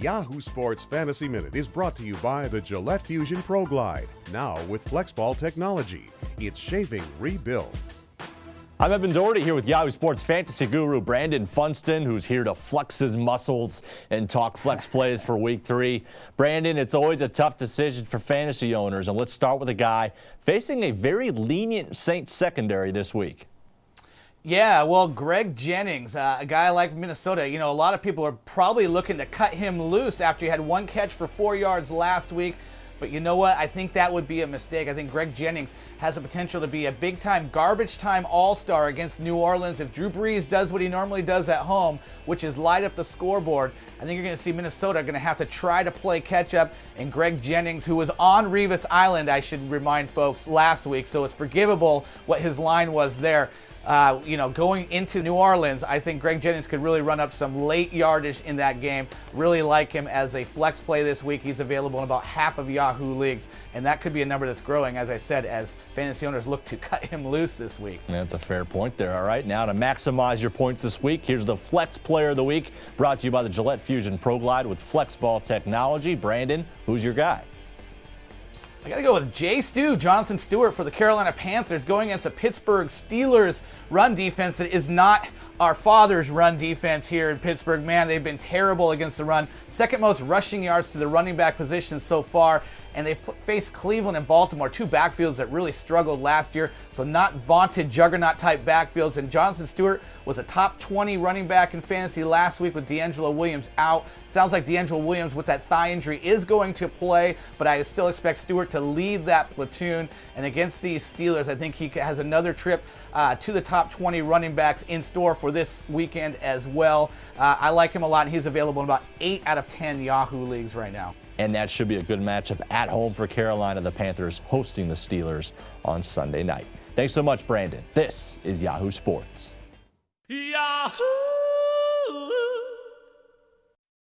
Yahoo Sports Fantasy Minute is brought to you by the Gillette Fusion Pro Glide. Now with FlexBall technology. It's shaving rebuilt. I'm Evan Doherty here with Yahoo Sports fantasy guru Brandon Funston, who's here to flex his muscles and talk flex plays for week 3. Brandon, it's always a tough decision for fantasy owners, and let's start with a guy facing a very lenient Saints secondary this week. Yeah, well, Greg Jennings, a guy like Minnesota, a lot of people are probably looking to cut him loose after he had 1 catch for 4 yards last week. But you know what? I think that would be a mistake. I think Greg Jennings has the potential to be a big-time, garbage-time all-star against New Orleans. If Drew Brees does what he normally does at home, which is light up the scoreboard, I think you're going to see Minnesota going to have to try to play catch-up. And Greg Jennings, who was on Revis Island, I should remind folks, last week, so it's forgivable what his line was there. Going into New Orleans, I think Greg Jennings could really run up some late yardage in that game. Really like him as a flex play this week. He's available in about half of Yahoo leagues, and that could be a number that's growing, as I said, as fantasy owners look to cut him loose this week. That's a fair point there. All right, now to maximize your points this week, here's the Flex Player of the Week, brought to you by the Gillette Fusion Pro Glide with FlexBall technology. Brandon, who's your guy? I got to go with Jonathan Stewart for the Carolina Panthers, going against a Pittsburgh Steelers run defense that is not our father's run defense here in Pittsburgh. Man, they've been terrible against the run. Second most rushing yards to the running back position so far. And they've faced Cleveland and Baltimore, 2 backfields that really struggled last year. So not vaunted juggernaut-type backfields. And Jonathan Stewart was a top 20 running back in fantasy last week with D'Angelo Williams out. Sounds like D'Angelo Williams with that thigh injury is going to play, but I still expect Stewart to lead that platoon. And against these Steelers, I think he has another trip to the top 20 running backs in store for this weekend as well. I like him a lot, and he's available in about 8 out of 10 Yahoo leagues right now. And that should be a good matchup at home for Carolina, the Panthers hosting the Steelers on Sunday night. Thanks so much, Brandon. This is Yahoo Sports. Yahoo!